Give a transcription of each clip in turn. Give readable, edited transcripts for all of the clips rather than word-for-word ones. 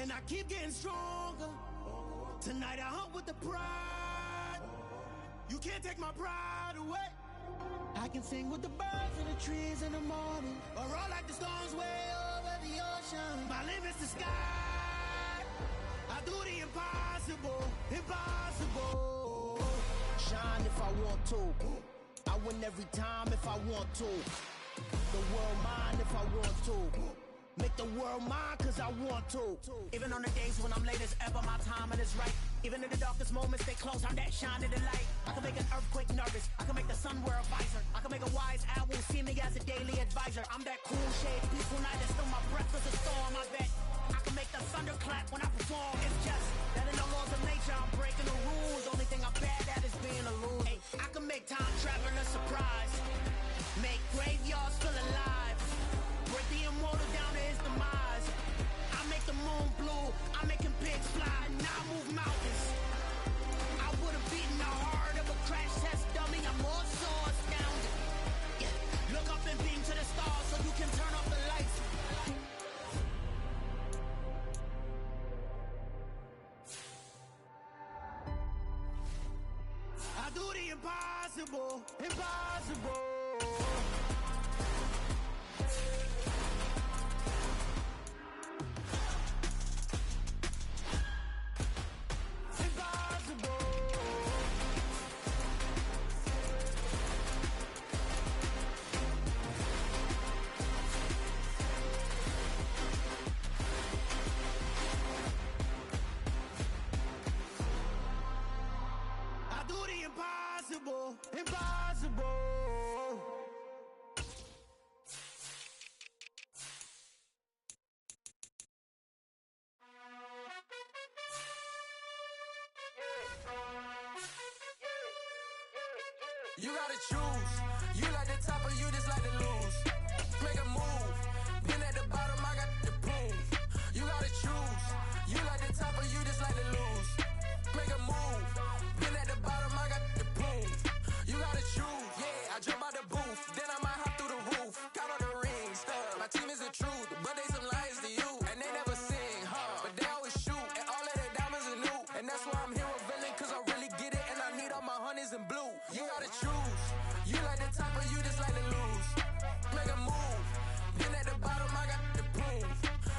and I keep getting stronger. Tonight I hunt with the pride. You can't take my pride away. I can sing with the birds and the trees in the morning, or roll like the storms way over the ocean. My limit's the sky. I do the impossible, impossible. Shine if I want to. I win every time if I want to. The world mine if I want to. Make the world mine cause I want to. Even on the days when I'm late as ever, my timing is right. Even in the darkest moments, stay close, I'm that shine in the light. I can make an earthquake nervous, I can make the sun wear a visor. I can make a wise owl see me as a daily advisor. I'm that cool shade, peaceful night, and still my breath is a storm. I bet I can make the thunder clap when I perform. It's just that in the laws of nature, I'm breaking the rules. Only thing I'm bad at is being a loser. Hey, I can make time travel a surprise, make graveyards feel alive, break the immortal down to his demise. I make the moon blue, I'm making pigs fly, and I move mountains. I would've beaten the heart of a crash test dummy. I'm more so astounded. Yeah. Look up and beam to the stars so you can turn off the lights. I do the impossible, impossible. Impossible, impossible. You gotta choose. You like the top or you just like to lose. Make a move. Been at the bottom, I got the proof. You gotta choose. You like the top or you just like to lose. Make a move. Been at the bottom, I got the proof. You gotta choose. Yeah, I jump out the booth, then I might hop through the roof. Count all the rings. My team is the truth, but they some liars to you. And they never sing, but they always shoot. And all of their diamonds are new. And that's why I'm here with villain, cause I really get it. And I need all my honeys in blue. You gotta choose. You like the top or you just like to lose. Make a move. Been at the bottom, I got the proof.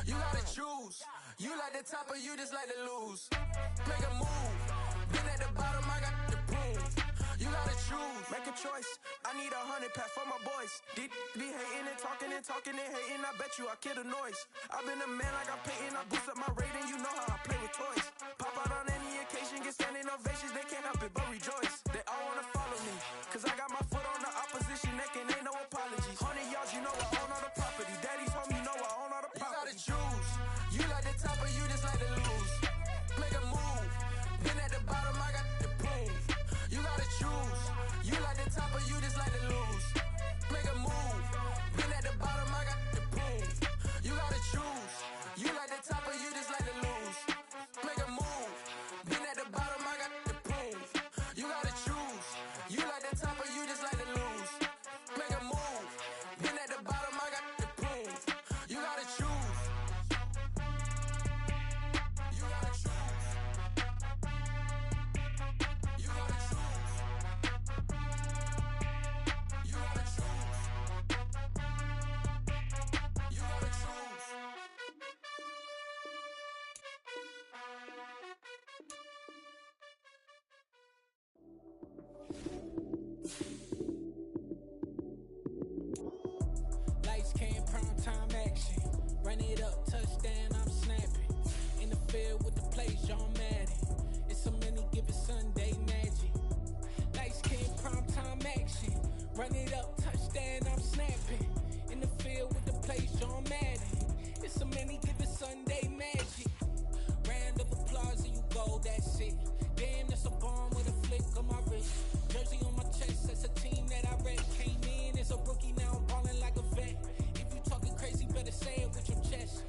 You gotta choose. You like the top or you just like to lose. Make a move. Been at the bottom, I got the proof. You gotta choose. Make a choice. I need 100 pack for my boys. Deep be hating and talking and talking and hating. I bet you I kill the noise. I've been a man like I'm painting. I boost up my rating. You know how I play with toys. Pop out on any occasion, get standing ovations. They can't help it but rejoice. They all wanna follow me, cause I got my foot on the opposition neck and ain't no apologies. 100 yards, you know I own all the property. Daddy's home, you know I own all the property. You gotta choose. You like the top or you just like to lose. Make a move. Been at the bottom, I got the proof. You gotta choose. You like the top or you just like to lose. Make a move. Been at the bottom, I got the proof. You gotta choose. You like the top or you just like to lose. Make a move. Been at the bottom, I got the proof. You gotta choose. You like the top or you just like to lose. Make a move. Been at the bottom, I got the proof. You gotta choose. You gotta choose. You gotta choose. You gotta choose. You gotta choose. Lights came, prime time action. Run it up, touchdown, I'm snapping. In the field with the plays, John Madden. It's so many given Sunday magic. Lights came, prime time action. Run it up, touchdown, I'm snapping. In the field with the plays, John Madden. It's so many given Sunday magic. Round of applause and you go, that's it. Damn, that's a bomb with a flick on my wrist. Jersey on my chest, that's a team that I read. Came in as a rookie, now I'm ballin' like a vet. If you talking crazy, better say it with your chest.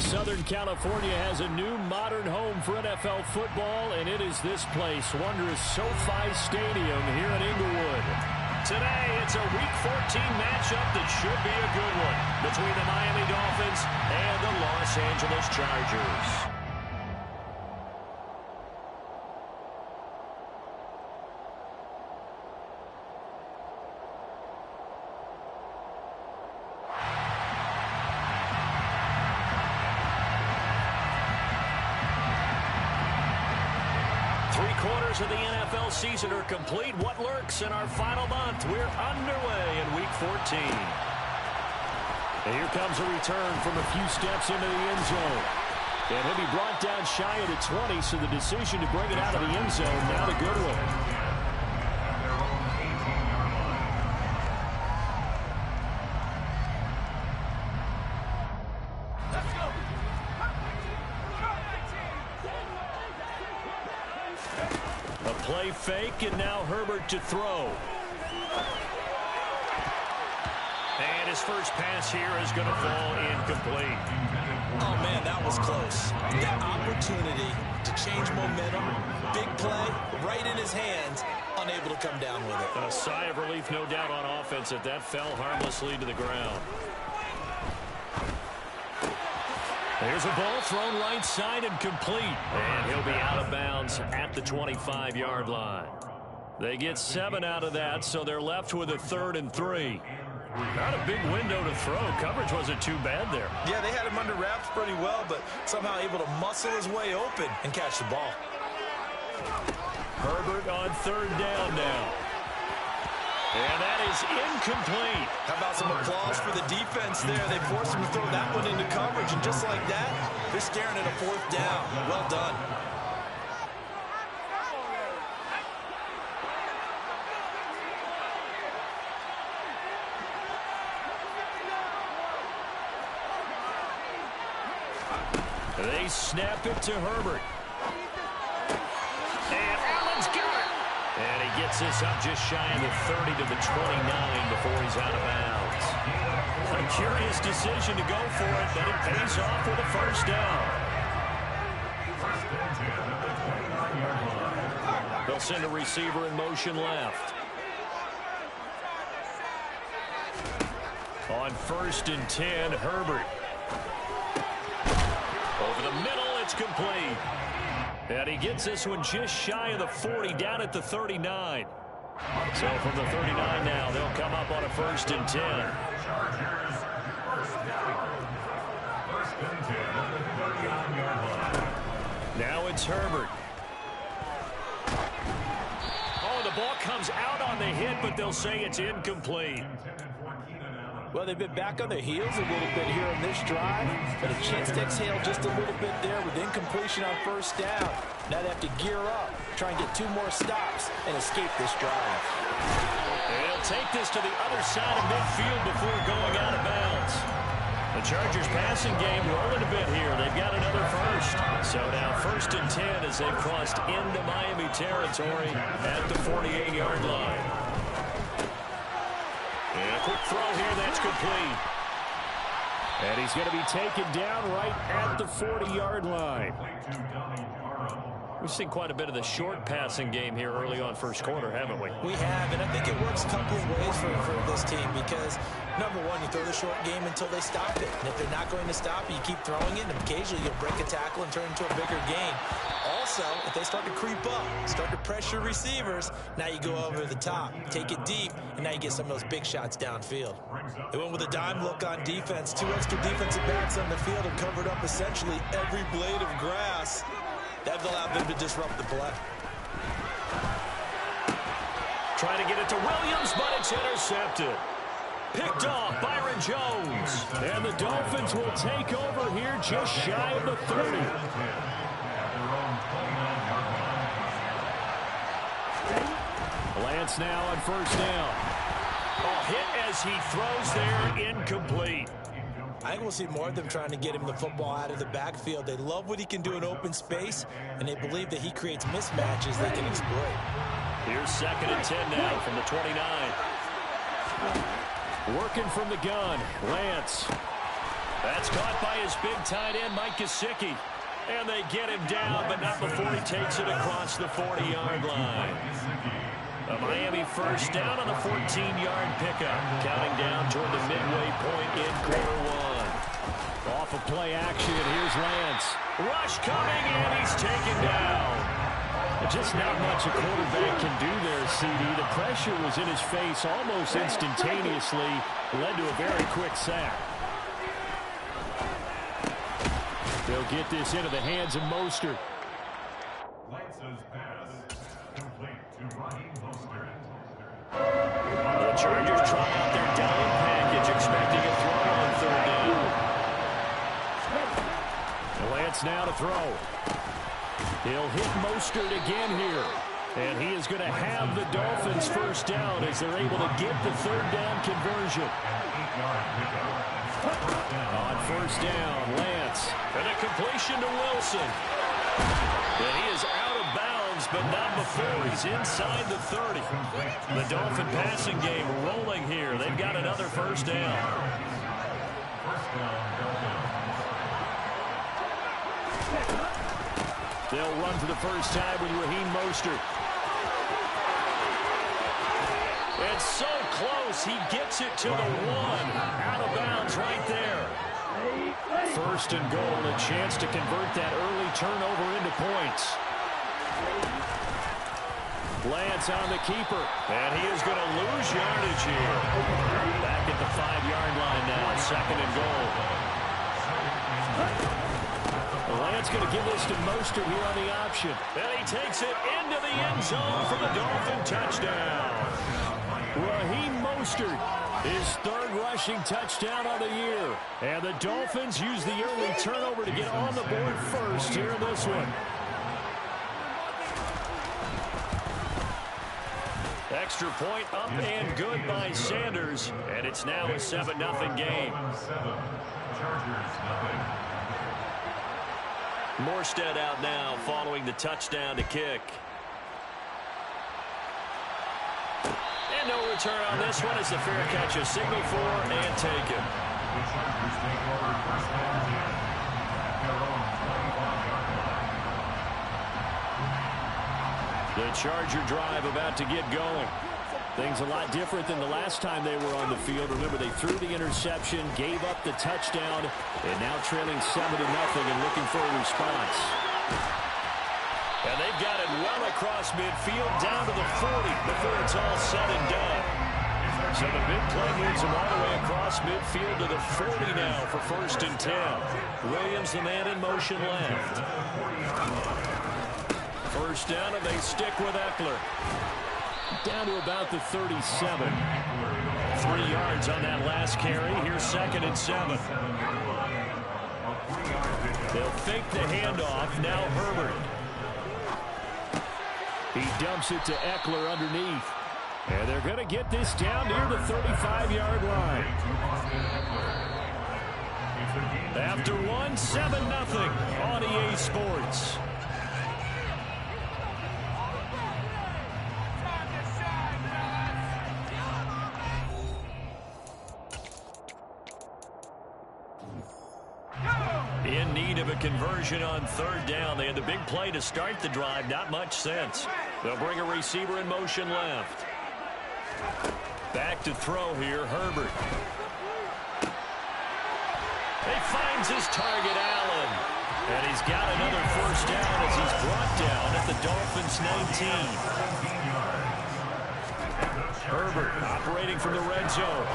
Southern California has a new modern home for NFL football, and it is this place, wondrous SoFi Stadium here in Inglewood. Today, it's a Week 14 matchup that should be a good one between the Miami Dolphins and the Los Angeles Chargers. Of the NFL season are complete. What lurks in our final month? We're underway in Week 14. And here comes a return from a few steps into the end zone. And he'll be brought down shy of the 20, so the decision to bring it out of the end zone, not a good one. Play fake, and now Herbert to throw. And his first pass here is going to fall incomplete. Oh, man, that was close. That opportunity to change momentum, big play, right in his hands, unable to come down with it. A sigh of relief, no doubt, on offense if that fell harmlessly to the ground. There's a ball thrown right side and complete. And he'll be out of bounds at the 25-yard line. They get 7 out of that, so they're left with a 3rd and 3. Not a big window to throw. Coverage wasn't too bad there. Yeah, they had him under wraps pretty well, but somehow able to muscle his way open and catch the ball. Herbert on 3rd down now. And that is incomplete. How about some applause for the defense there? They forced him to throw that one into coverage, and just like that, they're staring at a 4th down. Well done. They snap it to Herbert. And Allen's got it. And he gets this up just shy of the 30 to the 29 before he's out of bounds. A curious decision to go for it, but it pays off with a 1st down. They'll send a receiver in motion left. On 1st and 10, Herbert. Over the middle, it's complete. And he gets this one just shy of the 40, down at the 39. So from the 39 now, they'll come up on a 1st and 10. Now it's Herbert. Oh, the ball comes out on the hit, but they'll say it's incomplete. Well, they've been back on their heels a little bit here on this drive, but a chance to exhale just a little bit there with incompletion on 1st down. Now they have to gear up, try and get 2 more stops, and escape this drive. They'll take this to the other side of midfield before going out of bounds. The Chargers passing game rolling a bit here. They've got another 1st. So now 1st and 10 as they've crossed into Miami territory at the 48-yard line. And a quick throw here, that's complete. And he's going to be taken down right at the 40-yard line. We've seen quite a bit of the short passing game here early on 1st quarter, haven't we? We have, and I think it works a couple of ways for this team because, number one, you throw the short game until they stop it. And if they're not going to stop it, you keep throwing it, and occasionally you'll break a tackle and turn it into a bigger gain. Also, if they start to creep up, start to pressure receivers, now you go over the top, take it deep, and now you get some of those big shots downfield. They went with a dime look on defense. 2 extra defensive backs on the field and covered up essentially every blade of grass. That allowed them to disrupt the play. Trying to get it to Williams, but it's intercepted. Picked off Byron Jones. And the Dolphins will take over here just shy of the 30. Lance now on 1st down. A hit as he throws there, incomplete. I think we'll see more of them trying to get him the football out of the backfield. They love what he can do in open space, and they believe that he creates mismatches they can exploit. Here's 2nd and 10 now from the 29. Working from the gun, Lance. That's caught by his big tight end, Mike Gesicki. And they get him down, but not before he takes it across the 40-yard line. A Miami first down on the 14-yard pickup. Counting down toward the midway point in quarter one. Off of play action, here's Lance. Rush coming, and he's taken down. Just not much a quarterback can do there, CD. The pressure was in his face almost instantaneously. Led to a very quick sack. They'll get this into the hands of Mostert. Lance's pass complete to Raheem Mostert. The Chargers try out their dime package, expecting a throw on third down. Lance now to throw. He'll hit Mostert again here. And he is going to have the Dolphins first down as they're able to get the third down conversion. On first down, Lance. And a completion to Wilson. And he is out of bounds, but not before he's inside the 30. The Dolphin passing game rolling here. They've got another first down. They'll run for the first time with Raheem Mostert. It's so close, he gets it to the 1. Out of bounds right there. First and goal, a chance to convert that early turnover into points. Lance on the keeper, and he is going to lose yardage here. Back at the 5-yard line now, second and goal. Lance going to give this to Mostert here on the option. And he takes it into the end zone for the Dolphin touchdown. Raheem Mostert, his third rushing touchdown on the year. And the Dolphins use the early turnover to get on the board first here in this one. Extra point up and good by Sanders. And it's now a 7-0 game. Morstead out now following the touchdown to kick. And no return on this one as the fair catch is signaled for and taken. The Charger drive about to get going. Things a lot different than the last time they were on the field. Remember, they threw the interception, gave up the touchdown, and now trailing 7-0 and looking for a response. And they've got it well across midfield down to the 40 before it's all said and done. So the big play moves them all the way across midfield to the 40 now for first and 10. Williams, the man in motion left. First down, and they stick with Eckler. Down to about the 37. 3 yards on that last carry. Here's second and 7. They'll fake the handoff. Now Herbert. He dumps it to Eckler underneath. And they're going to get this down near the 35-yard line. After 1, 7-0 on EA Sports. In need of a conversion on third down. They had the big play to start the drive. Not much sense. They'll bring a receiver in motion left. Back to throw here, Herbert. He finds his target, Allen. And he's got another first down as he's brought down at the Dolphins' 19. Herbert operating from the red zone.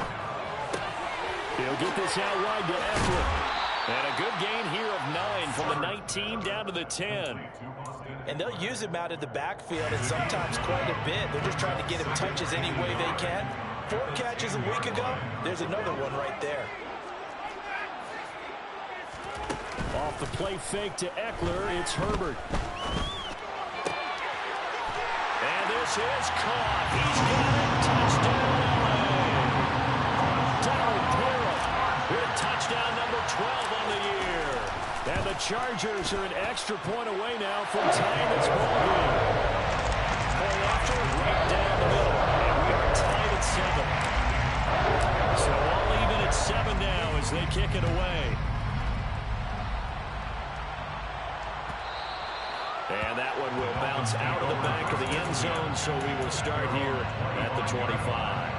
He'll get this out wide to Eckler. And a good gain here of 9 from the 19 down to the 10. And they'll use him out of the backfield and sometimes quite a bit. They're just trying to get him touches any way they can. 4 catches a week ago. There's another one right there. Off the play fake to Eckler, it's Herbert. And this is caught. He's got it. Touchdown, with touchdown number 12 on the year. And the Chargers are an extra point away now from tying this ball game. Point after, right down the middle. And we are tied at 7. So all even at 7 now as they to kick it away. And that one will bounce out of the back of the end zone, so we will start here at the 25.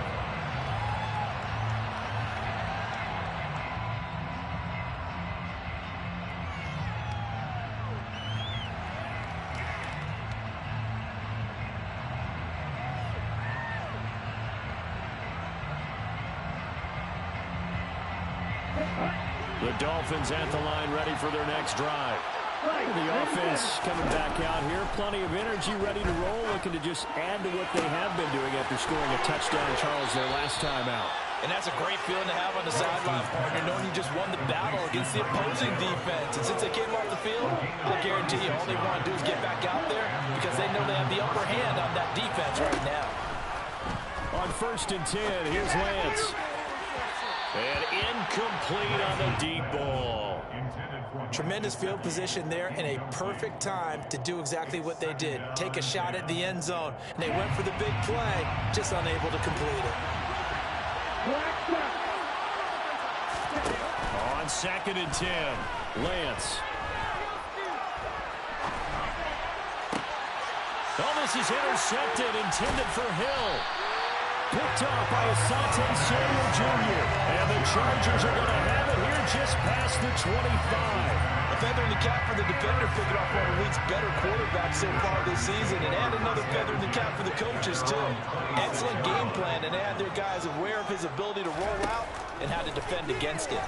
The Dolphins at the line, ready for their next drive. The offense coming back out here. Plenty of energy, ready to roll, looking to just add to what they have been doing after scoring a touchdown, Charles, their last time out. And that's a great feeling to have on the sideline, partner, knowing you just won the battle against the opposing defense. And since they came off the field, I guarantee you all they want to do is get back out there because they know they have the upper hand on that defense right now. On 1st and 10, here's Lance. And incomplete on the deep ball. Tremendous field position there and a perfect time to do exactly what they did. Take a shot at the end zone. And they went for the big play, just unable to complete it. On 2nd and 10, Lance. Oh, this is intercepted, intended for Hill. Picked off by Asante Samuel Jr. And the Chargers are going to have it here just past the 25. A feather in the cap for the defender, picking off one of the league's better quarterbacks so far this season. And another feather in the cap for the coaches, too. Excellent game plan, and they had their guys aware of his ability to roll out and how to defend against it.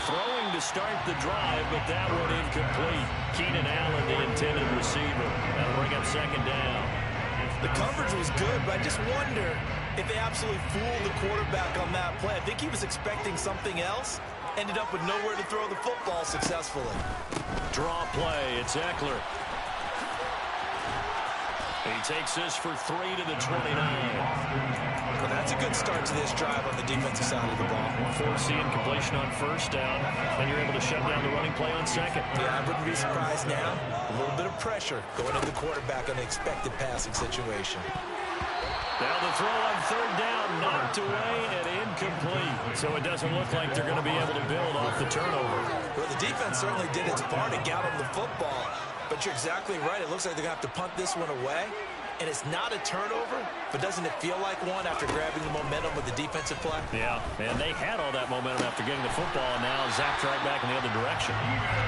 Throwing to start the drive, but that one incomplete. Keenan Allen, the intended receiver. That'll bring up 2nd down. The coverage was good, but I just wonder if they absolutely fooled the quarterback on that play. I think he was expecting something else. Ended up with nowhere to throw the football successfully. Draw play. It's Eckler. He takes this for 3 to the 29. Well, that's a good start to this drive on the defensive side of the ball. Force the incompletion on 1st down. Then you're able to shut down the running play on 2nd. Yeah, I wouldn't be surprised now. A little bit of pressure going at the quarterback on an expected passing situation. Now the throw on 3rd down, knocked away and incomplete. So it doesn't look like they're going to be able to build off the turnover. Well, the defense certainly did its part to get them the football. But you're exactly right. It looks like they're going to have to punt this one away. And it's not a turnover, but doesn't it feel like one after grabbing the momentum with the defensive play? Yeah, and they had all that momentum after getting the football, and now zapped right back in the other direction.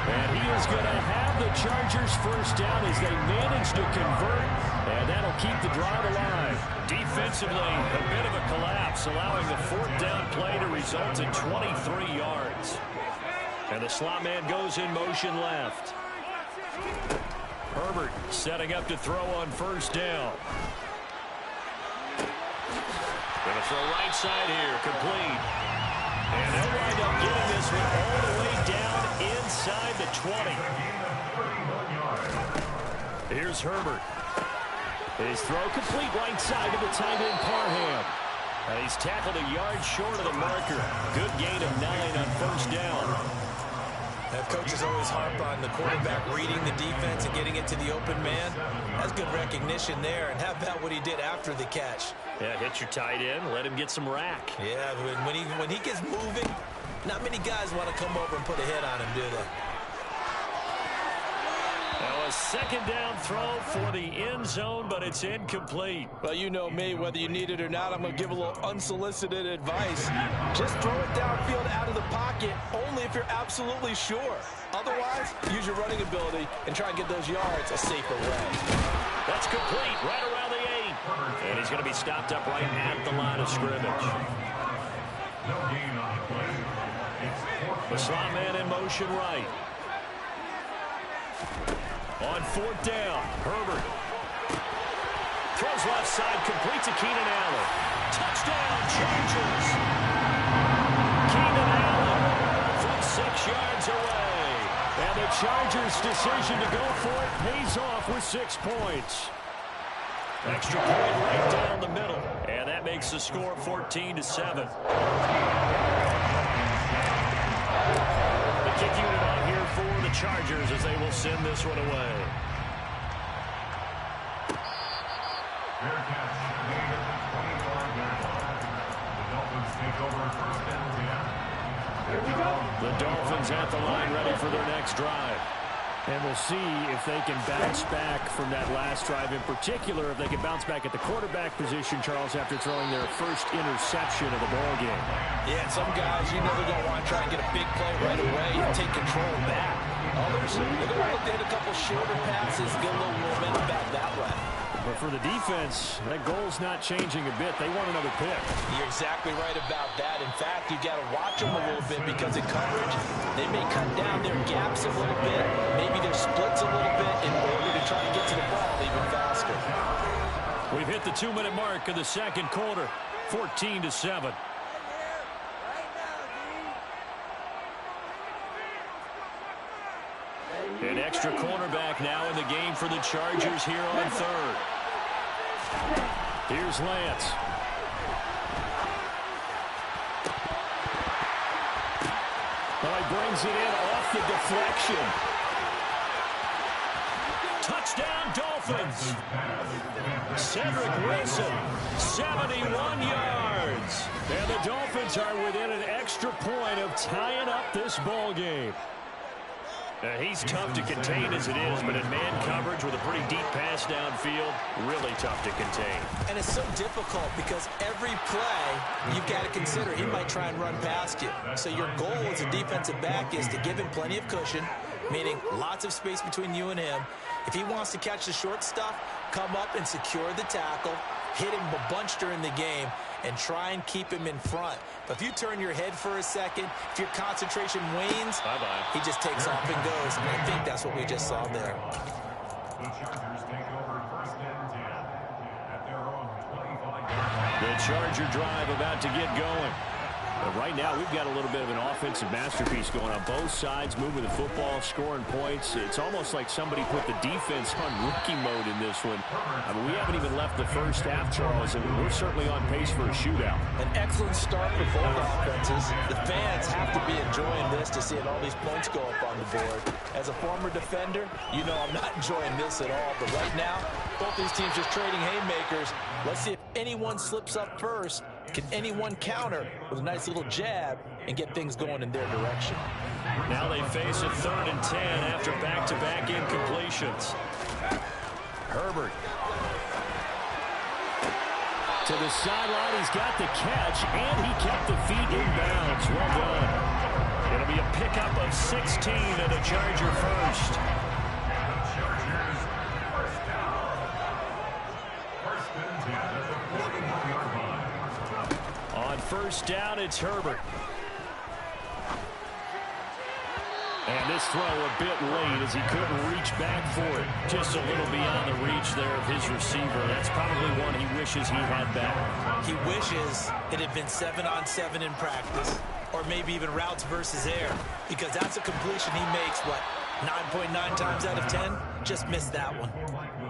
And he is going to have the Chargers 1st down as they manage to convert, and that'll keep the drive alive. Defensively, a bit of a collapse, allowing the 4th down play to result in 23 yards. And the slot man goes in motion left. Herbert setting up to throw on 1st down. Going to throw right side here, complete. And they'll wind up getting this one all the way down inside the 20. Here's Herbert. His throw complete right side to the tight end Parham. He's tackled a yard short of the marker. Good gain of 9 on 1st down. That coaches always harp on the quarterback reading the defense and getting it to the open man. That's good recognition there. And how about what he did after the catch? Yeah, hit your tight end, let him get some rack. Yeah, when he gets moving, not many guys want to come over and put a hit on him, do they? Now a 2nd down throw for the end zone, but it's incomplete. Well, you know me, whether you need it or not, I'm going to give a little unsolicited advice. Just throw it downfield out of the pocket, only if you're absolutely sure. Otherwise, use your running ability and try and get those yards a safer way. That's complete, right around the 8. And he's going to be stopped up right at the line of scrimmage. The slot man in motion right. On 4th down, Herbert. Throws left side, complete to Keenan Allen. Touchdown, Chargers. Keenan Allen from 6 yards away. And the Chargers' decision to go for it pays off with 6 points. Extra point right down the middle. And that makes the score 14-7. The kick unit on here for the Chargers as they will send this one away. Bearcats lead at the 25-yard line. The Dolphins at the line ready for their next drive. And we'll see if they can bounce back from that last drive in particular, if they can bounce back at the quarterback position, Charles, after throwing their first interception of the ball game. Yeah, and some guys, you know they're going to want to try and get a big play right away and take control of that. Others, they're going to look to hit a couple shorter passes, get a little momentum back that way. But for the defense, that goal's not changing a bit. They want another pick. You're exactly right about that. In fact, you got to watch them a little bit because in coverage, they may cut down their gaps a little bit, maybe their splits a little bit in order to try to get to the ball even faster. We've hit the 2-minute mark of the second quarter, 14-7. An extra cornerback now in the game for the Chargers here on third. Here's Lance. Oh, he brings it in off the deflection. Touchdown, Dolphins. Cedric Wilson, 71 yards. And the Dolphins are within an extra point of tying up this ball game. He's tough to contain as it is, but in man coverage with a pretty deep pass downfield, really tough to contain. And it's so difficult because every play you've got to consider he might try and run past you. So your goal as a defensive back is to give him plenty of cushion, meaning lots of space between you and him. If he wants to catch the short stuff, come up and secure the tackle, hit him a bunch during the game, and try and keep him in front. But if you turn your head for a second, if your concentration wanes, bye-bye, he just takes off and goes. And I think that's what we just saw there. The Chargers take over first and 10 at their own 25-yard line. The Charger drive about to get going. But right now, we've got a little bit of an offensive masterpiece going on both sides, moving the football, scoring points. It's almost like somebody put the defense on rookie mode in this one. I mean, we haven't even left the first half, Charles, and we're certainly on pace for a shootout. An excellent start for both offenses. The fans have to be enjoying this to seeing all these points go up on the board. As a former defender, you know I'm not enjoying this at all. But right now, both these teams just trading haymakers. Let's see if anyone slips up first. Can anyone counter with a nice little jab and get things going in their direction? Now they face a 3rd and 10 after back-to-back incompletions. Herbert. To the sideline, he's got the catch, and he kept the feet in bounds. Well done. It'll be a pickup of 16 and a Charger first. Chargers first down. First and 10 at the 41-yard line. On first down, it's Herbert. And this throw a bit late as he couldn't reach back for it. Just a little beyond the reach there of his receiver. That's probably one he wishes he had back. He wishes it had been 7-on-7 in practice, or maybe even routes versus air, because that's a completion he makes, what, 9.9 times out of 10? Just missed that one.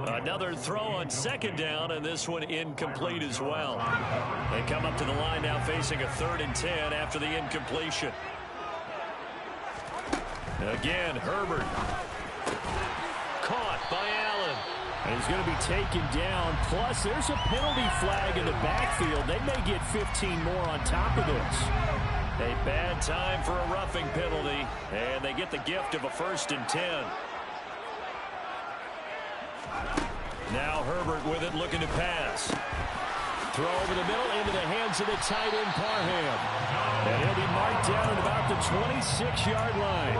Another throw on second down, and this one incomplete as well. They come up to the line now facing a 3rd and 10 after the incompletion. Again, Herbert. Caught by Allen. And he's going to be taken down. Plus, there's a penalty flag in the backfield. They may get 15 more on top of this. A bad time for a roughing penalty, and they get the gift of a 1st and 10. Now Herbert with it, looking to pass. Throw over the middle into the hands of the tight end, Parham. And he'll be marked down at about the 26-yard line.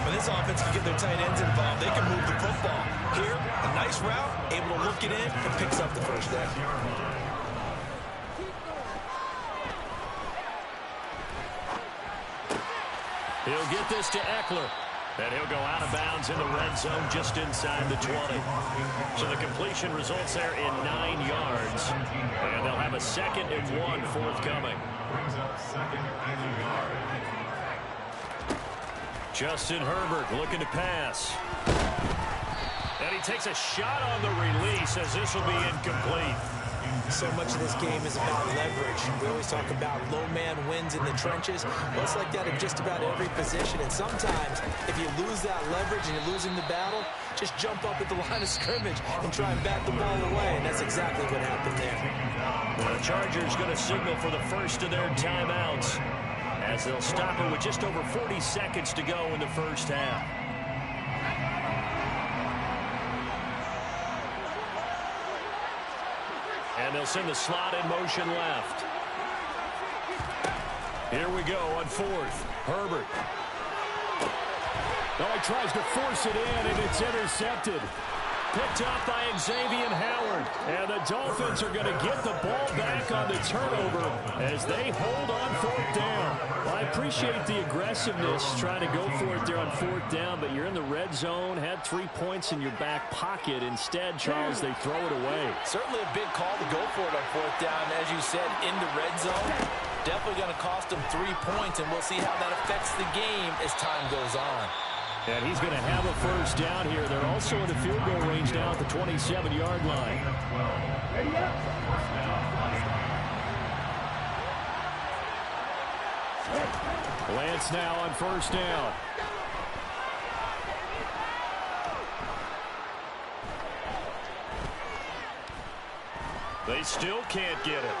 When this offense can get their tight ends involved, they can move the football. Here, a nice route, able to look it in, and picks up the first down. He'll get this to Eckler. And he'll go out of bounds in the red zone just inside the 20. So the completion results there in 9 yards. And they'll have a 2nd and 1 forthcoming. Brings up 2nd and a yard. Justin Herbert looking to pass. And he takes a shot on the release as this will be incomplete. So much of this game is about leverage. We always talk about low man wins in the trenches. Well, it's like that in just about every position. And sometimes, if you lose that leverage and you're losing the battle, just jump up at the line of scrimmage and try and bat the ball away. And that's exactly what happened there. The Chargers going to signal for the first of their timeouts. as they'll stop it with just over 40 seconds to go in the first half. And they'll send the slot in motion left. Here we go on fourth. Herbert. Oh, he tries to force it in, and it's intercepted. Picked up by Xavier Howard. And the Dolphins are going to get the ball back on the turnover as they hold on fourth down. Well, I appreciate the aggressiveness trying to go for it there on fourth down, but you're in the red zone, had 3 points in your back pocket. Instead, Charles, they throw it away. Certainly a big call to go for it on fourth down. As you said, in the red zone, definitely going to cost them 3 points, and we'll see how that affects the game as time goes on. And he's going to have a first down here. They're also in the field goal range now at the 27-yard line. Lance now on first down. They still can't get it.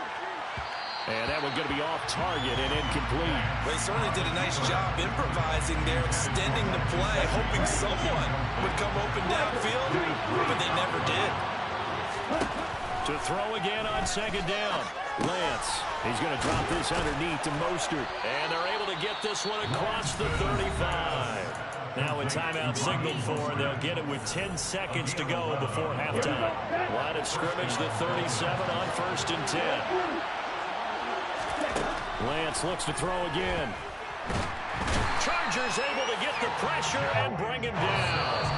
And that one's going to be off target and incomplete. They certainly did a nice job improvising there, extending the play, hoping someone would come open downfield, but they never did. To throw again on second down. Lance, he's going to drop this underneath to Mostert. And they're able to get this one across the 35. Now a timeout signaled for, and they'll get it with 10 seconds to go before halftime. Line of scrimmage, the 37 on 1st and 10. Lance looks to throw again. Chargers able to get the pressure and bring him down.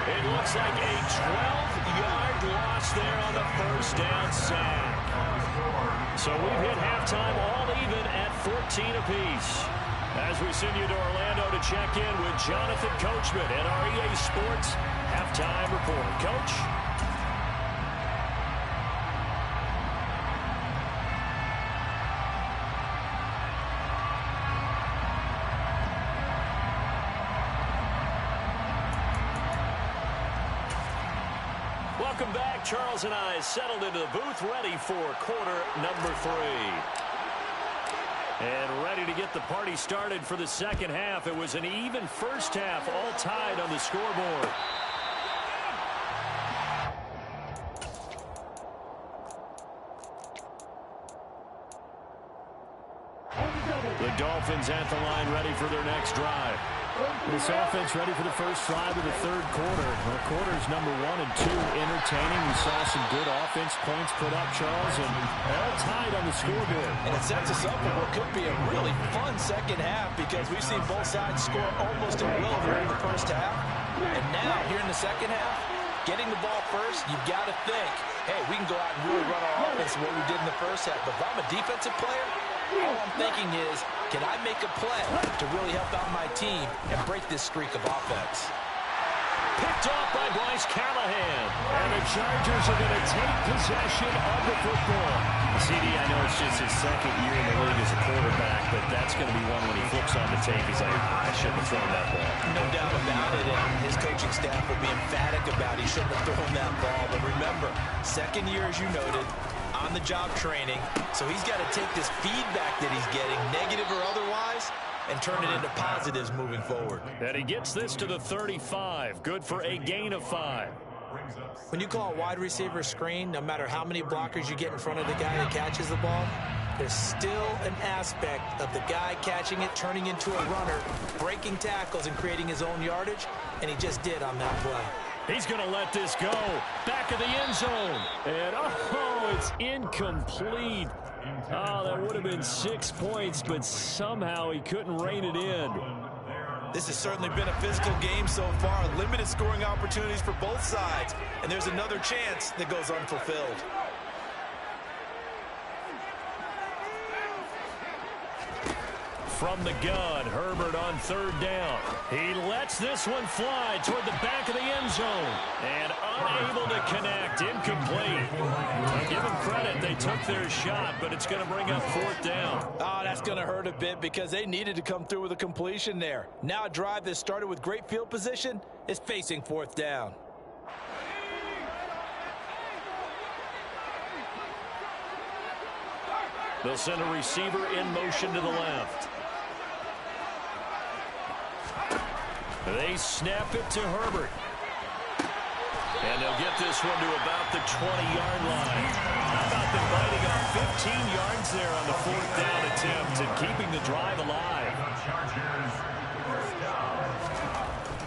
It looks like a 12-yard loss there on the first down sack. So we've hit halftime all even at 14 apiece. As we send you to Orlando to check in with Jonathan Coachman at our EA Sports Halftime Report. Coach? Welcome back. Charles and I settled into the booth, ready for quarter number 3. And ready to get the party started for the second half. It was an even first half, all tied on the scoreboard. The Dolphins at the line, ready for their next drive. This offense ready for the first drive of the third quarter. Well, quarters number 1 and 2 entertaining. We saw some good offense points put up, Charles, and all tied on the scoreboard. And it sets us up for what could be a really fun second half because we've seen both sides score almost at will here in the first half. And now, here in the second half, getting the ball first, you've got to think, hey, we can go out and really run our offense the way we did in the first half. But if I'm a defensive player, all I'm thinking is, can I make a play to really help out my team and break this streak of offense? Picked off by Bryce Callahan. And the Chargers are going to take possession of the football. CD, I know it's just his second year in the league as a quarterback, but that's going to be one when he flips on the tape. He's like, I shouldn't have thrown that ball. No doubt about it, and his coaching staff will be emphatic about he shouldn't have thrown that ball. But remember, second year, as you noted, on-the-job training, so he's got to take this feedback that he's getting, negative or otherwise, and turn it into positives moving forward. And he gets this to the 35. Good for a gain of 5. When you call a wide receiver screen, no matter how many blockers you get in front of the guy that catches the ball, there's still an aspect of the guy catching it, turning into a runner, breaking tackles and creating his own yardage, and he just did on that play. He's going to let this go. Back of the end zone. And, oh, it's incomplete. Oh, that would have been 6 points, but somehow he couldn't rein it in. This has certainly been a physical game so far. Limited scoring opportunities for both sides. And there's another chance that goes unfulfilled. From the gun, Herbert on third down. He lets this one fly toward the back of the end zone. And unable to connect, incomplete. Well, give them credit, they took their shot, but it's going to bring up fourth down. Oh, that's going to hurt a bit because they needed to come through with a completion there. Now a drive that started with great field position is facing fourth down. They'll send a receiver in motion to the left. They snap it to Herbert. And they'll get this one to about the 20-yard line. How about them biting off 15 yards there on the 4th down attempt and keeping the drive alive?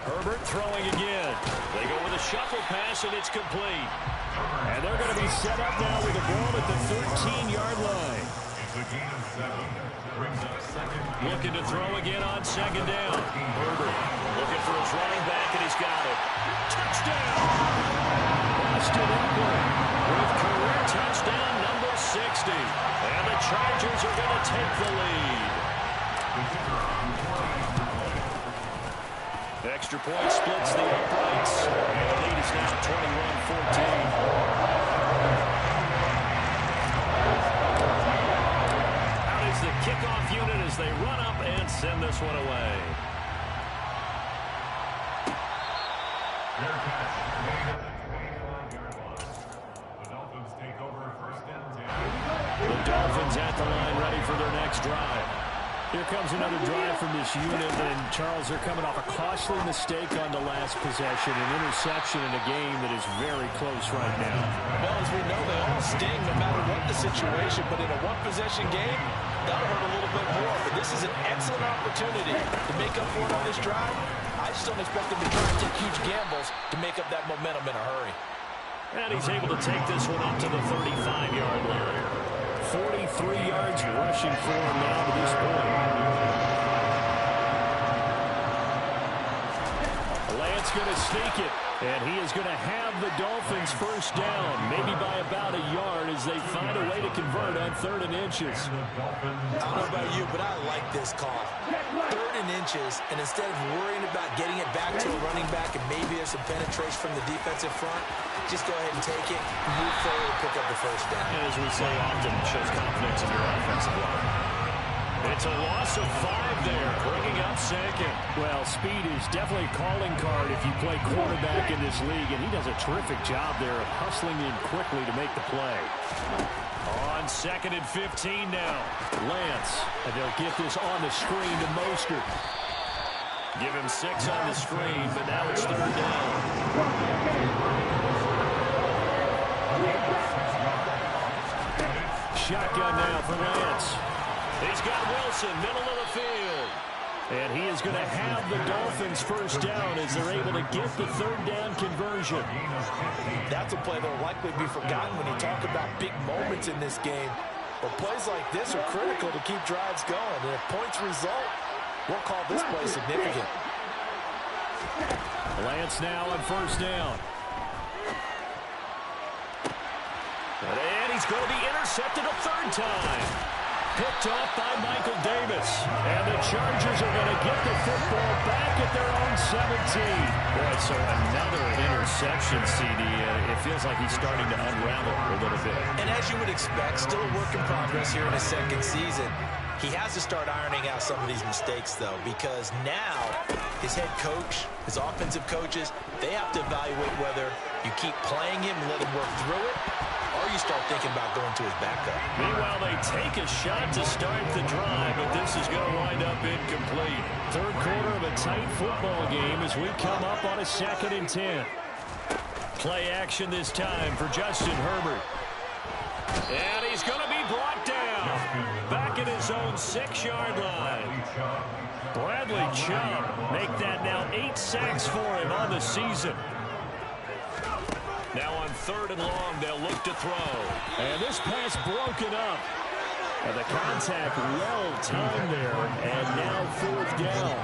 Herbert throwing again. They go with a shuffle pass, and it's complete. And they're going to be set up now with the ball at the 13-yard line. Looking to throw again on 2nd down. Herbert looking for his running back, and he's got it. Touchdown! Austin Eckler with career touchdown number 60. And the Chargers are going to take the lead. Extra point splits the uprights. And the lead is now 21-14. The kickoff unit as they run up and send this one away. The Dolphins at the line ready for their next drive. Here comes another drive from this unit, and Charles, they're coming off a costly mistake on the last possession, an interception in a game that is very close right now. Well, as we know, they all sting no matter what the situation, but in a one-possession game, that'll hurt a little bit more. But this is an excellent opportunity to make up for it on this drive. I just don't expect them to try and take huge gambles to make up that momentum in a hurry. And he's able to take this one up to the 35-yard line. 43 yards rushing for him now to this point. Lance going to sneak it, and he is going to have the Dolphins first down, maybe by about a yard as they find a way to convert on 3rd and inches. I don't know about you, but I like this call. 3rd and inches, and instead of worrying about getting it back to a running back and maybe there's some penetration from the defensive front, just go ahead and take it, move forward, and pick up the first down. And as we say often, it shows confidence in your offensive line. It's a loss of 5 there, bringing up 2nd. Well, speed is definitely a calling card if you play quarterback in this league, and he does a terrific job there of hustling in quickly to make the play. On 2nd and 15 now. Lance, and they'll get this on the screen to Mostert. Give him 6 on the screen, but now it's 3rd down. Shotgun now for Lance. He's got Wilson, middle of the field. And he is going to have the Dolphins first down as they're able to get the 3rd down conversion. That's a play that will likely be forgotten when you talk about big moments in this game. But plays like this are critical to keep drives going. And if points result, we'll call this play significant. Lance now on first down. And he's going to be intercepted a 3rd time. Picked off by Michael Davis. And the Chargers are going to get the football back at their own 17. Boy, so another interception, CD. It feels like he's starting to unravel a little bit. And as you would expect, still a work in progress here in his 2nd season. He has to start ironing out some of these mistakes, though, because now his head coach, his offensive coaches, they have to evaluate whether you keep playing him and let him work through it, or you start thinking about going to his backup. Meanwhile, they take a shot to start the drive, but this is going to wind up incomplete. 3rd quarter of a tight football game as we come up on a 2nd and 10. Play action this time for Justin Herbert. And he's going to be brought down. Back at his own 6-yard line. Bradley Chubb make that now 8 sacks for him on the season. Now on 3rd and long, they'll look to throw. And this pass broken up. And the contact well timed there. And now 4th down.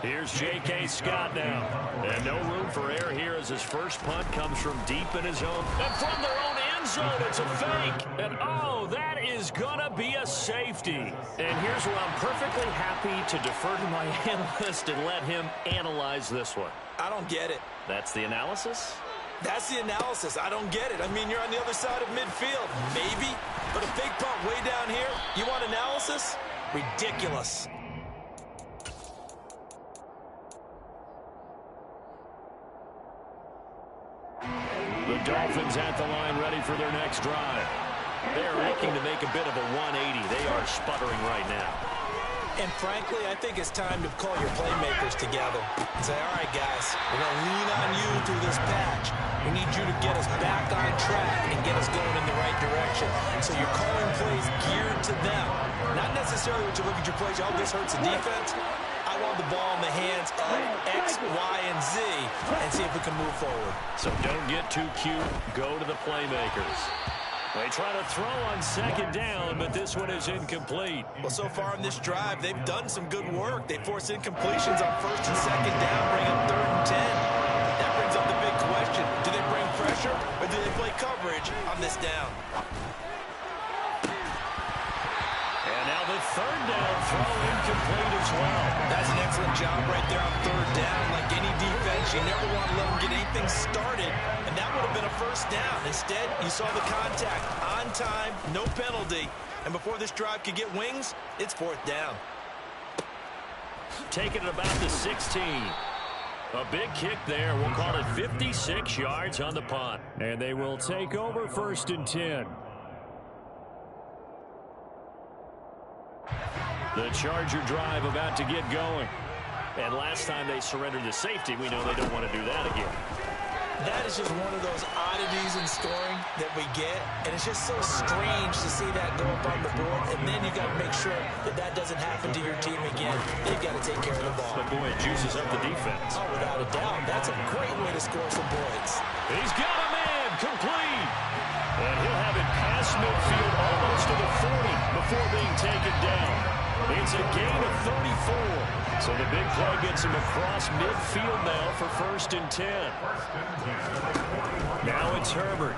Here's J.K. Scott now. And no room for error here as his first punt comes from deep in his own. And from their own end zone, it's a fake. And oh, that is going to be a safety. And here's where I'm perfectly happy to defer to my analyst and let him analyze this one. I don't get it. That's the analysis? That's the analysis. I don't get it. I mean, you're on the other side of midfield. Maybe. But a big punt way down here, you want analysis? Ridiculous. The Dolphins at the line ready for their next drive. They are looking to make a bit of a 180. They are sputtering right now. And frankly, I think it's time to call your playmakers together and say, all right, guys, we're going to lean on you through this patch. We need you to get us back on track and get us going in the right direction. So you're calling plays geared to them. Not necessarily when you look at your plays, oh, this hurts the defense. I want the ball in the hands of X, Y, and Z and see if we can move forward. So don't get too cute. Go to the playmakers. They try to throw on second down, but this one is incomplete. Well, so far in this drive, they've done some good work. They force incompletions on first and second down, bring up 3rd and 10. That brings up the big question. Do they bring pressure, or do they play coverage on this down? And now the 3rd down throw incomplete as well. That's an excellent job right there on 3rd down. Like any defense, you never want to let them get anything started, and that would have been a 1st down. Instead, you saw the contact on time, no penalty, and before this drive could get wings, it's 4th down. Taking it about the 16. A big kick there. We'll call it 56 yards on the punt. And they will take over 1st and 10. The Charger drive about to get going. And last time they surrendered the safety, we know they don't want to do that again. That is just one of those oddities in scoring that we get, and it's just so strange to see that go up on the board, and then you got to make sure that that doesn't happen to your team again. They've got to take care of the ball. But boy, it juices up the defense. Oh, without a doubt. That's a great way to score some points. He's got a man, complete. And he'll have it past midfield almost to the 40 before being taken down. It's a gain of 34. So the big play gets him across midfield now for 1st and 10. Now it's Herbert.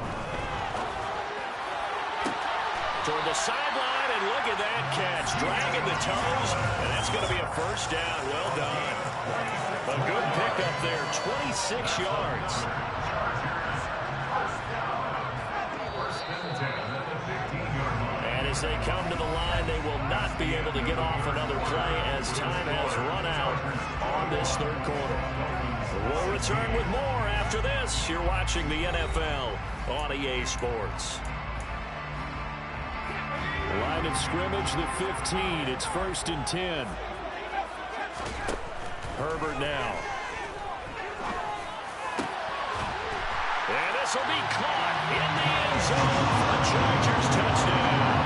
Toward the sideline, and look at that catch. Dragging the toes, and that's going to be a 1st down. Well done. A good pickup there, 26 yards. As they come to the line, they will not be able to get off another play as time has run out on this 3rd quarter. We'll return with more after this. You're watching the NFL on EA Sports. Line of scrimmage, the 15. It's 1st and 10. Herbert now. And this will be caught in the end zone for the Chargers touchdown.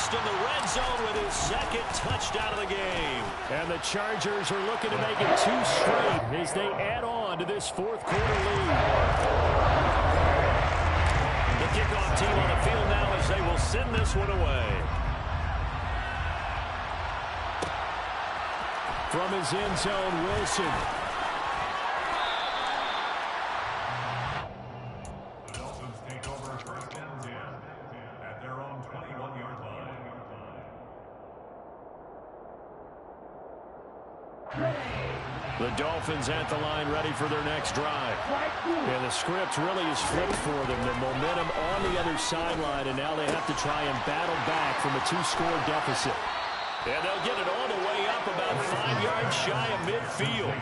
In the red zone with his 2nd touchdown of the game. And the Chargers are looking to make it 2 straight as they add on to this 4th quarter lead. The kickoff team on the field now as they will send this one away. From his end zone, Wilson. The Dolphins at the line ready for their next drive. And the script really is flipped for them. The momentum on the other sideline, and now they have to try and battle back from a 2-score deficit. And they'll get it all the way up about 5 yards shy of midfield.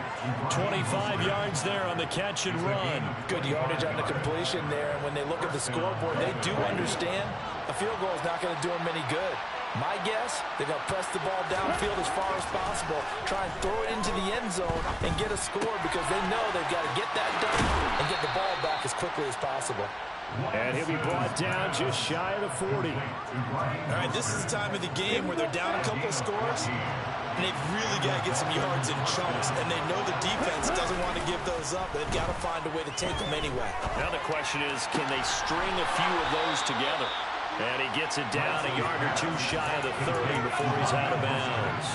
25 yards there on the catch and run. Good yardage on the completion there. And when they look at the scoreboard, they do understand a field goal is not going to do them any good. My guess, they're going to press the ball downfield as far as possible, try and throw it into the end zone and get a score because they know they've got to get that done and get the ball back as quickly as possible. And he'll be brought down just shy of the 40. All right, this is the time of the game where they're down a couple scores, and they've really got to get some yards in chunks, and they know the defense doesn't want to give those up, but they've got to find a way to take them anyway. Now the question is, can they string a few of those together? And he gets it down a yard or 2 shy of the 30 before he's out of bounds.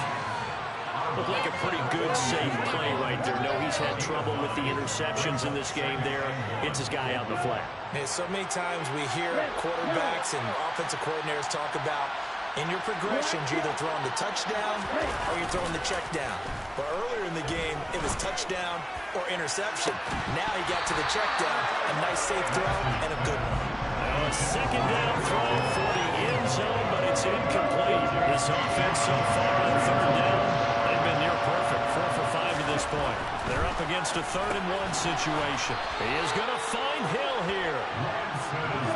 Looked like a pretty good, safe play right there. No, he's had trouble with the interceptions in this game there. It's his guy out in the flat. Yeah, so many times we hear quarterbacks and offensive coordinators talk about in your progressions, you're either throwing the touchdown or you're throwing the check down. But earlier in the game, it was touchdown or interception. Now he got to the check down, a nice safe throw, and a good one. Now a 2nd down throw for the end zone, but it's incomplete. This offense so far on 3rd down, they've been near perfect. 4 for 5 to this point. They're up against a 3rd-and-1 situation. He is going to find Hill here.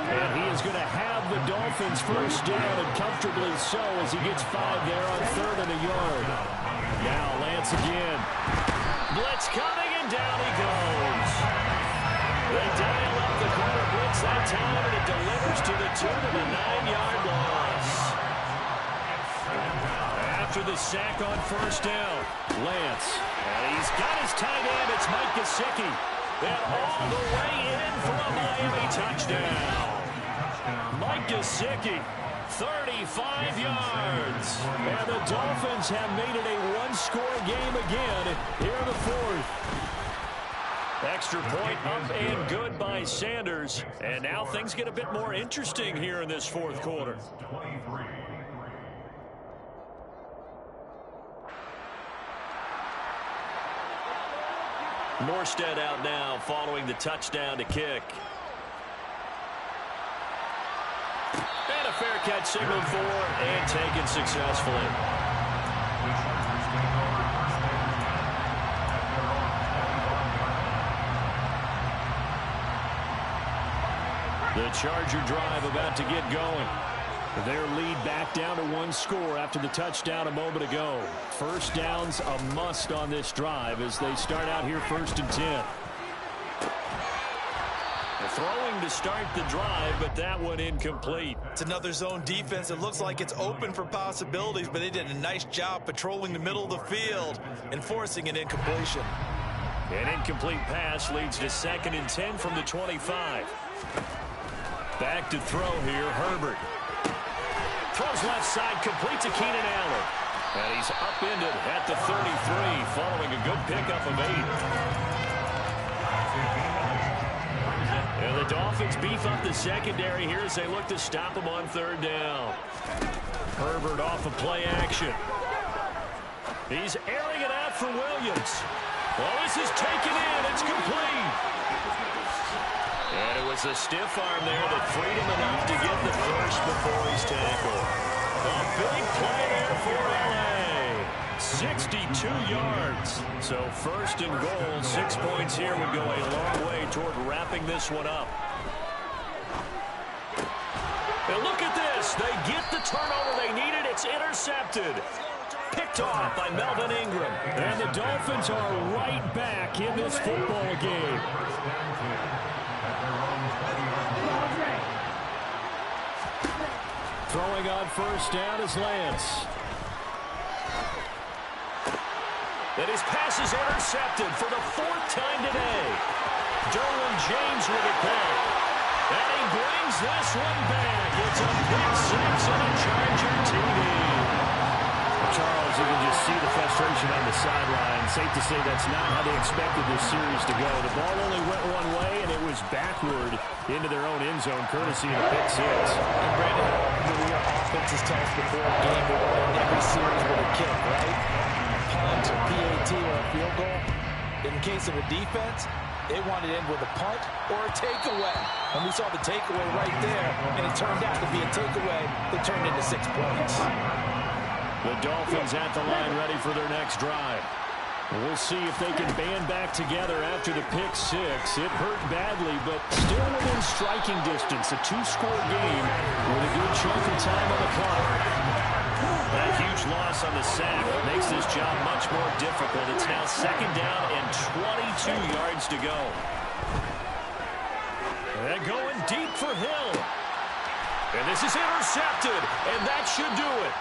And he is going to have the Dolphins first down, and comfortably so, as he gets 5 there on 3rd and a yard. Now Lance again. Blitz coming, and down he goes. They dial up the corner blitz that time, and it delivers to the 2 to the 9-yard loss. After the sack on first down, Lance. And he's got his tight end. It's Mike Gesicki. And all the way in for a Miami touchdown. Mike Gesicki, 35 yards. And the Dolphins have made it a one-score game again here in the 4th. Extra point up and good by Sanders. And now things get a bit more interesting here in this 4th quarter. Morstead out now following the touchdown to kick. And a fair catch signaled for and taken successfully. The Charger drive about to get going. Their lead back down to 1 score after the touchdown a moment ago. First down's a must on this drive as they start out here 1st and 10. They're throwing to start the drive, but that one incomplete. It's another zone defense. It looks like it's open for possibilities, but they did a nice job patrolling the middle of the field and forcing an incompletion. An incomplete pass leads to 2nd and 10 from the 25. Back to throw here, Herbert. Throws left side, complete to Keenan Allen. And he's upended at the 33, following a good pickup of 8. And the Dolphins beef up the secondary here as they look to stop him on 3rd down. Herbert off of play action. He's airing it out for Williams. Well, this is taken in. It's complete. And it was a stiff arm there that freed him enough to get the first before he's tackled. A big play there for LA. 62 yards. So 1st and goal, 6 points here would go a long way toward wrapping this one up. And look at this. They get the turnover they needed. It's intercepted. Picked off by Melvin Ingram. And the Dolphins are right back in this football game. Throwing on first down is Lance. And his pass is intercepted for the 4th time today. Derwin James with it back. And he brings this one back. It's a pick 6 and a Charger TD. Charles, you can just see the frustration on the sideline. Safe to say that's not how they expected this series to go. The ball only went one way, and it was backward into their own end zone, courtesy of a pick 6. And Brandon, our offenses tell us before a game we want to end every series with a kick, right? Punt, PAT, or a field goal. In case of a defense, they wanted to end with a punt or a takeaway. And we saw the takeaway right there, and it turned out to be a takeaway that turned into 6 points. The Dolphins at the line ready for their next drive. We'll see if they can band back together after the pick 6. It hurt badly, but still within striking distance. A 2-score game with a good chunk of time on the clock. That huge loss on the sack makes this job much more difficult. It's now 2nd down and 22 yards to go. And going deep for Hill. And this is intercepted, and that should do it.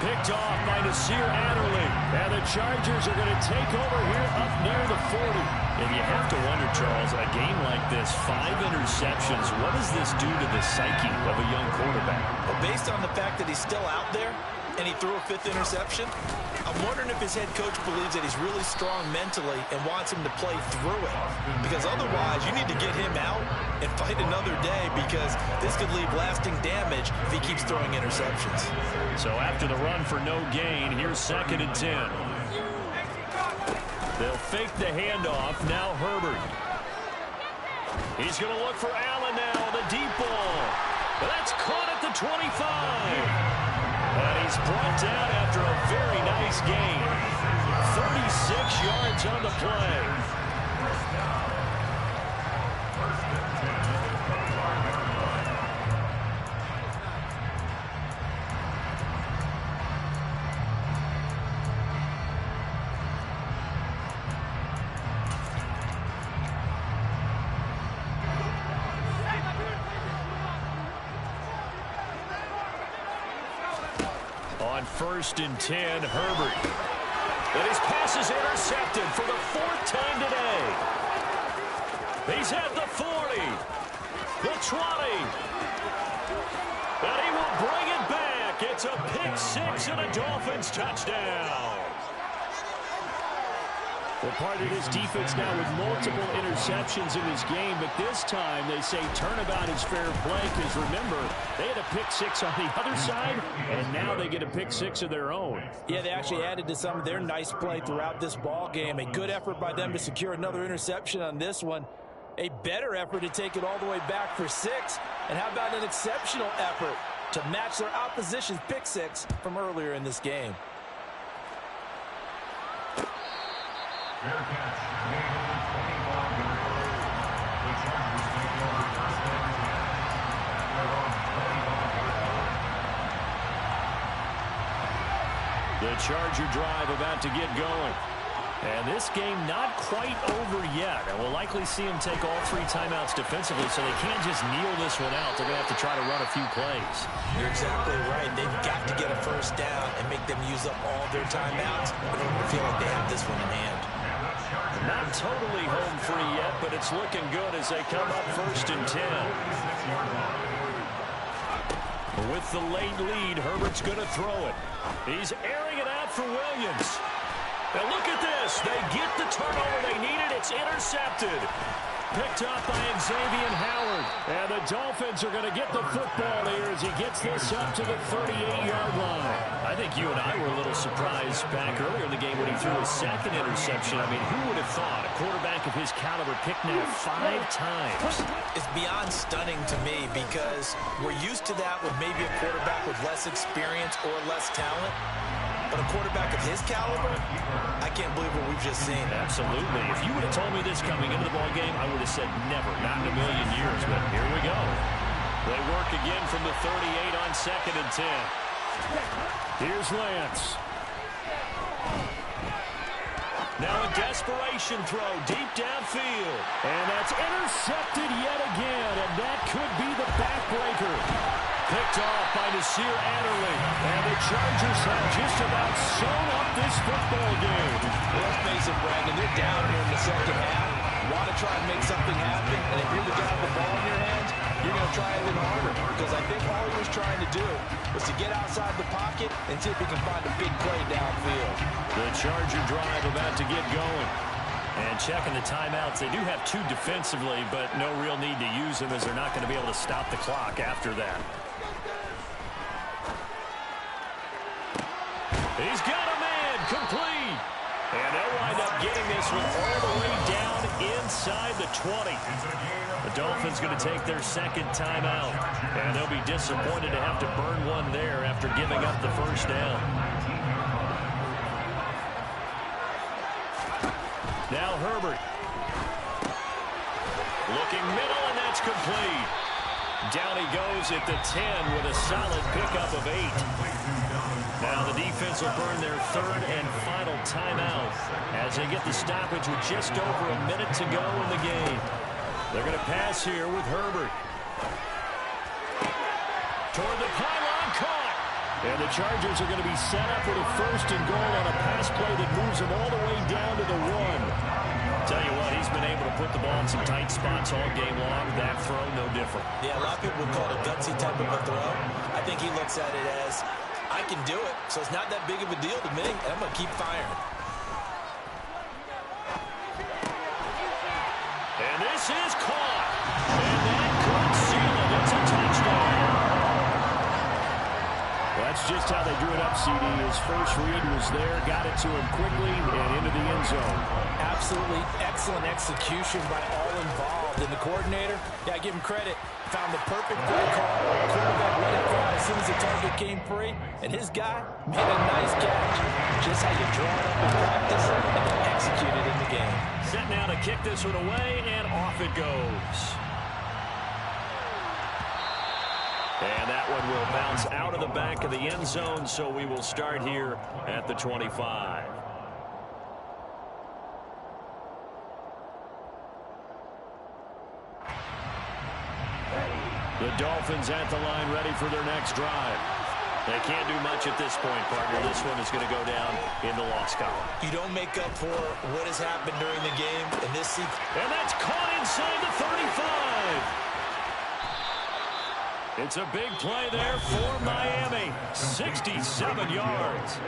Picked off by Nasir Adderley. And the Chargers are going to take over here up near the 40. And you have to wonder, Charles, in a game like this, 5 interceptions, what does this do to the psyche of a young quarterback? Well, based on the fact that he's still out there and he threw a 5th interception, I'm wondering if his head coach believes that he's really strong mentally and wants him to play through it. Because otherwise, you need to get him out and fight another day, because this could leave lasting damage if he keeps throwing interceptions. So after the run for no gain, here's 2nd and 10. They'll fake the handoff. Now Herbert. He's going to look for Allen now. The deep ball. That's caught at the 25. And he's brought down after a very nice gain. 36 yards on the play. On 1st and 10, Herbert. And his pass is intercepted for the 4th time today. He's at the 40, the 20. And he will bring it back. It's a pick six and a Dolphins touchdown. Well, part of this defense now with multiple interceptions in this game, but this time they say turnabout is fair play because, remember, they had a pick six on the other side, and now they get a pick six of their own. Yeah, they actually added to some of their nice play throughout this ball game. A good effort by them to secure another interception on this one. A better effort to take it all the way back for 6. And how about an exceptional effort to match their opposition's pick six from earlier in this game? Fair catch, made over 25 yards. The Chargers take over 1st and 10 at their own 25 yards. The Charger drive about to get going. And this game not quite over yet. And we'll likely see them take all 3 timeouts defensively, so they can't just kneel this one out. They're going to have to try to run a few plays. You're exactly right. They've got to get a first down and make them use up all their timeouts in order to feel like they have this one in hand. Not totally home free yet, but it's looking good as they come up 1st and 10. With the late lead, Herbert's going to throw it. He's airing it out for Williams. And look at this. They get the turnover they needed. It's intercepted. Picked up by Xavier Howard. And the Dolphins are going to get the football here as he gets this up to the 38-yard line. I think you and I were a little surprised back earlier in the game when he threw his 2nd interception. I mean, who would have thought a quarterback of his caliber picked now 5 times? It's beyond stunning to me because we're used to that with maybe a quarterback with less experience or less talent. But a quarterback of his caliber, I can't believe what we've just seen. Absolutely. If you would have told me this coming into the ball game, I would have said never, not in a million years. But here we go. They work again from the 38 on 2nd and 10. Here's Lance. Now a desperation throw deep downfield. And that's intercepted yet again. And that could be the backbreaker. Picked off by Nasir Adderley. And the Chargers have just about sewn up this football game. Let's face it, Brandon, they're down here in the 2nd half. Want to try and make something happen. And if you're the guy with the ball in your hands, you're going to try even harder. Because I think all he was trying to do was to get outside the pocket and see if he can find a big play downfield. The Charger drive about to get going. And checking the timeouts, they do have 2 defensively, but no real need to use them as they're not going to be able to stop the clock after that. He's got a man complete. And they'll wind up getting this one all the way down inside the 20. The Dolphins going to take their 2nd timeout. And they'll be disappointed to have to burn one there after giving up the 1st down. Now Herbert. Looking middle, and that's complete. Down he goes at the 10 with a solid pickup of 8. Now the defense will burn their 3rd and final timeout as they get the stoppage with just over a minute to go in the game. They're going to pass here with Herbert. Toward the pylon, caught. And the Chargers are going to be set up with a 1st and goal on a pass play that moves them all the way down to the 1. Tell you what, he's been able to put the ball in some tight spots all game long. That throw, no different. Yeah, a lot of people would call it a gutsy type of a throw. I think he looks at it as, I can do it, so it's not that big of a deal to me, and I'm going to keep firing. And this is caught. And that could seal it. It's a touchdown. Well, that's just how they drew it up, CD. His first read was there, got it to him quickly, and into the end zone. Absolutely excellent execution by all involved. involved. And the coordinator, yeah, give him credit, found the perfect play call. Quarterback let it fly as soon as the target came free. And his guy made a nice catch. Just how you draw it up in practice and then execute it in the game. Set now to kick this one away, and off it goes. And that one will bounce out of the back of the end zone, so we will start here at the 25. The Dolphins at the line, ready for their next drive. They can't do much at this point, partner. This one is going to go down in the loss column. You don't make up for what has happened during the game in this sequence. And that's caught inside the 35. It's a big play there for Miami. 67 yards.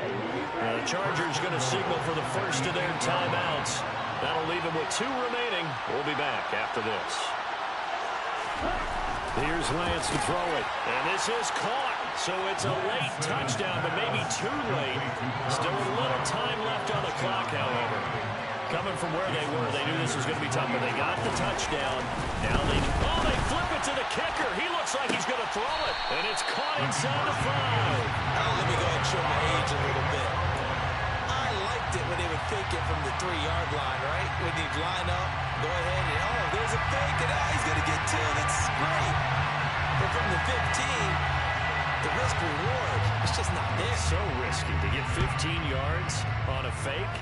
The Chargers going to signal for the first of their timeouts. That'll leave them with 2 remaining. We'll be back after this. Here's Lance to throw it. And this is caught. So it's a late touchdown, but maybe too late. Still a little time left on the clock, however. Coming from where they were, they knew this was going to be tough, but they got the touchdown. Now they flip it to the kicker. He looks like he's going to throw it, and it's caught inside the 5. Let me go ahead and show my age a little bit. I liked it when they would fake it from the 3-yard line, right? When you'd line up, go ahead, and there's a fake, and he's going to get 2. That's great. But from the 15, the risk reward, it's just not there. So risky to get 15 yards on a fake.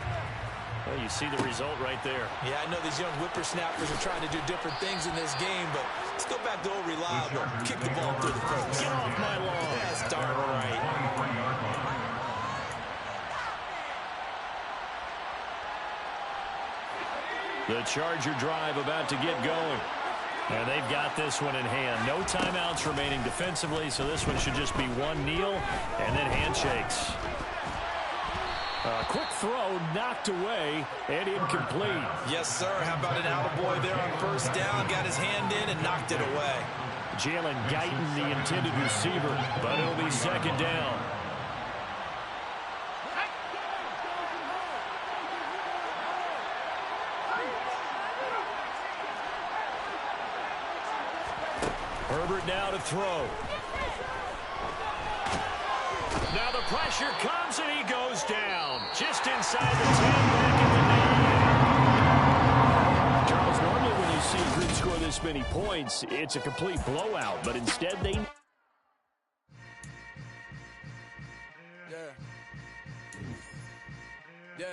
Well, you see the result right there. Yeah, I know these young whippersnappers are trying to do different things in this game, but let's go back to old reliable. Kick the ball through the post. Get off my lawn. That's darn right. The Charger drive about to get going. And they've got this one in hand. No timeouts remaining defensively, so this one should just be one kneel and then handshakes. A quick throw knocked away and incomplete. Yes, sir. How about an attaboy there on first down? Got his hand in and knocked it away. Jalen Guyton, the intended receiver, but it'll be second down. Herbert now to throw. Now the pressure comes and he goes down. Just inside the 10, back at the 9. Charles, normally when you see a group score this many points, it's a complete blowout. But instead they... Yeah.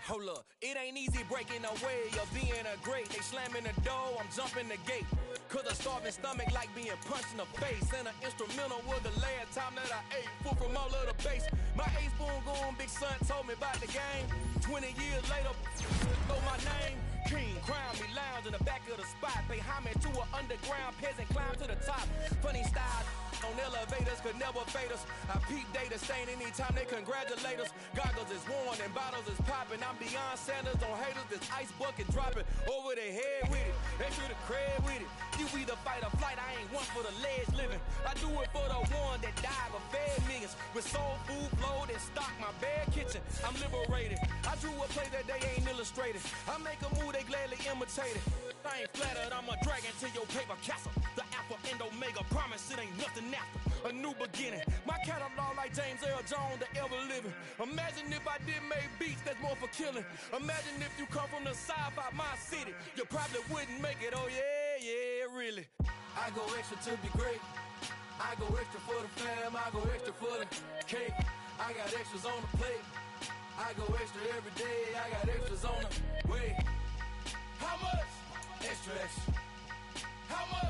Hold up, it ain't easy breaking away of being a great. They slamming the door, I'm jumping the gate. Cause a starving stomach like being punched in the face. And an instrumental was the last time that I ate food from all of the base. My A-spoon going, big son told me about the game. 20 years later, know my name. King, crown me, lounge in the back of the spot. Pay homage to an underground peasant, climb to the top. Funny style on elevators could never fade us. I peep data stain anytime they congratulate us. Goggles is worn and bottles is popping. I'm beyond Sanders on haters, this ice bucket dropping over their head with it. They should have cred with it. You either fight or flight, I ain't one for the ledge living. I do it for the one that died but fed millions. With soul food flowed and stock my bad kitchen. I'm liberated. I drew a play that they ain't illustrated. I make a move, they gladly imitate it. I ain't flattered, I'm a dragon to your paper castle. The Alpha and Omega, promise it ain't nothing after. A new beginning. My catalog like James Earl Jones, the ever living. Imagine if I did make beats that's more for killing. Imagine if you come from the side by my city. You probably wouldn't make it, oh yeah, really. I go extra to be great. I go extra for the fam, I go extra for the cake. I got extras on the plate. I go extra every day, I got extras on the way. How much? Extra, extra. How much?